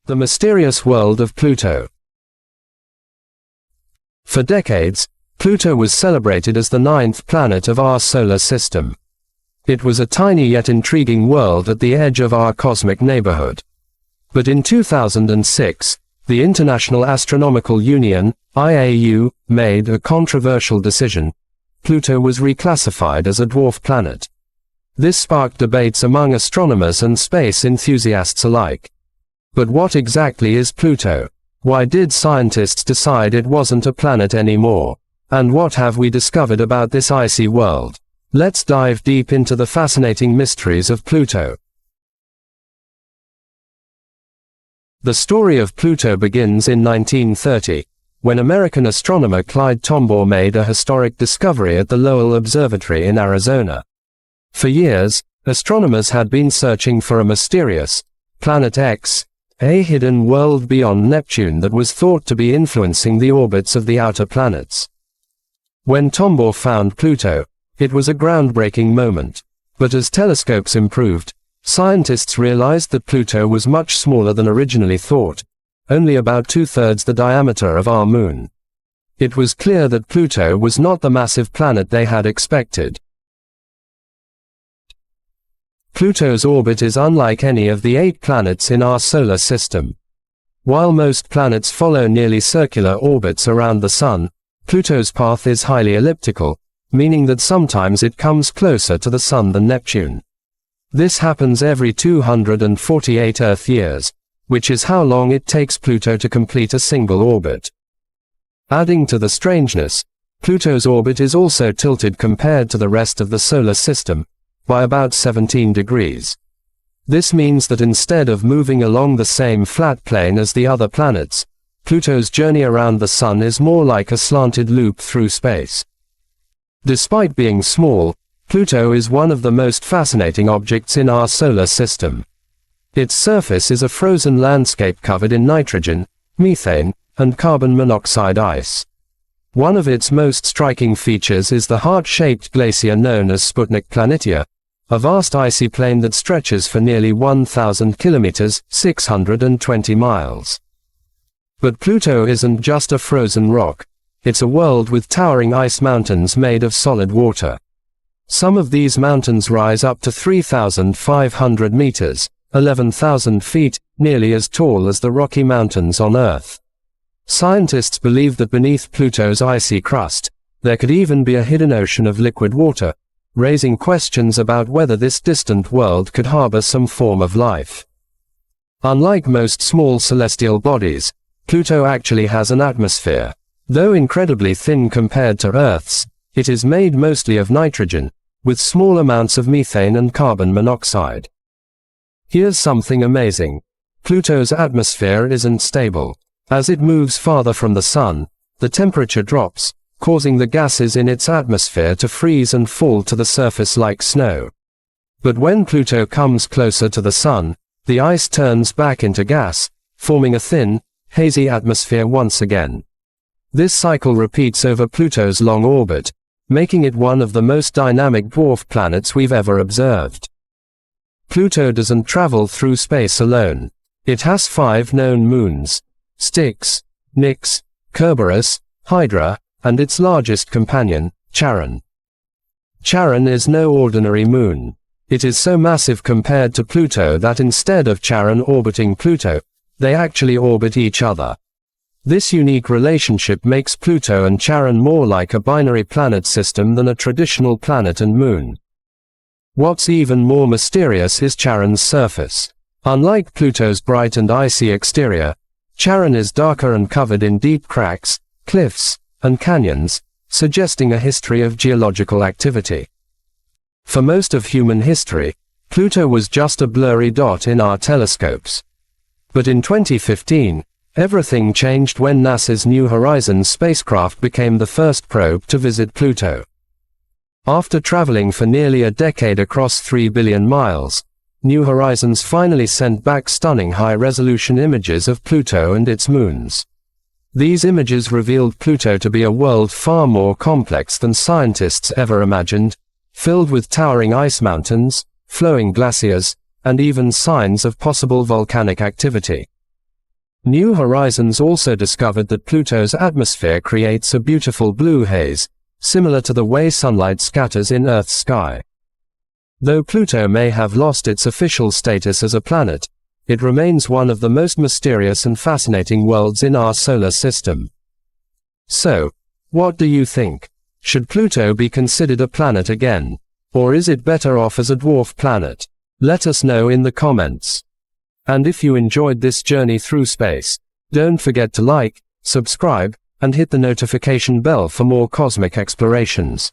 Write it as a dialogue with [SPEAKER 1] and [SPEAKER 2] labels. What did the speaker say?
[SPEAKER 1] The mysterious world of Pluto. For decades, Pluto was celebrated as the ninth planet of our solar system. It was a tiny yet intriguing world at the edge of our cosmic neighborhood. But in 2006, the International Astronomical Union, IAU, made a controversial decision. Pluto was reclassified as a dwarf planet. This sparked debates among astronomers and space enthusiasts alike. But what exactly is Pluto? Why did scientists decide it wasn't a planet anymore? And what have we discovered about this icy world? Let's dive deep into the fascinating mysteries of Pluto. The story of Pluto begins in 1930, when American astronomer Clyde Tombaugh made a historic discovery at the Lowell Observatory in Arizona. For years, astronomers had been searching for a mysterious Planet X, a hidden world beyond Neptune that was thought to be influencing the orbits of the outer planets. When Tombaugh found Pluto, it was a groundbreaking moment. But as telescopes improved, scientists realized that Pluto was much smaller than originally thought, only about 2/3 the diameter of our Moon. It was clear that Pluto was not the massive planet they had expected. Pluto's orbit is unlike any of the 8 planets in our solar system. While most planets follow nearly circular orbits around the Sun, Pluto's path is highly elliptical, meaning that sometimes it comes closer to the Sun than Neptune. This happens every 248 Earth years, which is how long it takes Pluto to complete a single orbit. Adding to the strangeness, Pluto's orbit is also tilted compared to the rest of the solar system, by about 17 degrees. This means that instead of moving along the same flat plane as the other planets, Pluto's journey around the Sun is more like a slanted loop through space. Despite being small, Pluto is one of the most fascinating objects in our solar system. Its surface is a frozen landscape covered in nitrogen, methane, and carbon monoxide ice. One of its most striking features is the heart-shaped glacier known as Sputnik Planitia, a vast icy plain that stretches for nearly 1,000 kilometers, 620 miles. But Pluto isn't just a frozen rock. It's a world with towering ice mountains made of solid water. Some of these mountains rise up to 3,500 meters, 11,000 feet, nearly as tall as the Rocky Mountains on Earth. Scientists believe that beneath Pluto's icy crust, there could even be a hidden ocean of liquid water, raising questions about whether this distant world could harbor some form of life. Unlike most small celestial bodies, Pluto actually has an atmosphere. Though incredibly thin compared to Earth's, it is made mostly of nitrogen, with small amounts of methane and carbon monoxide. Here's something amazing. Pluto's atmosphere isn't stable. As it moves farther from the Sun, the temperature drops, causing the gases in its atmosphere to freeze and fall to the surface like snow. But when Pluto comes closer to the Sun, the ice turns back into gas, forming a thin, hazy atmosphere once again. This cycle repeats over Pluto's long orbit, making it one of the most dynamic dwarf planets we've ever observed. Pluto doesn't travel through space alone. It has 5 known moons: Styx, Nix, Kerberos, Hydra, and its largest companion, Charon. Charon is no ordinary moon. It is so massive compared to Pluto that instead of Charon orbiting Pluto, they actually orbit each other. This unique relationship makes Pluto and Charon more like a binary planet system than a traditional planet and moon. What's even more mysterious is Charon's surface. Unlike Pluto's bright and icy exterior, Charon is darker and covered in deep cracks, cliffs, and canyons, suggesting a history of geological activity. For most of human history, Pluto was just a blurry dot in our telescopes. But in 2015, everything changed when NASA's New Horizons spacecraft became the first probe to visit Pluto. After traveling for nearly a decade across 3 billion miles, New Horizons finally sent back stunning high-resolution images of Pluto and its moons. These images revealed Pluto to be a world far more complex than scientists ever imagined, filled with towering ice mountains, flowing glaciers, and even signs of possible volcanic activity. New Horizons also discovered that Pluto's atmosphere creates a beautiful blue haze, similar to the way sunlight scatters in Earth's sky. Though Pluto may have lost its official status as a planet, it remains one of the most mysterious and fascinating worlds in our solar system. So, what do you think? Should Pluto be considered a planet again? Or is it better off as a dwarf planet? Let us know in the comments. And if you enjoyed this journey through space, don't forget to like, subscribe, and hit the notification bell for more cosmic explorations.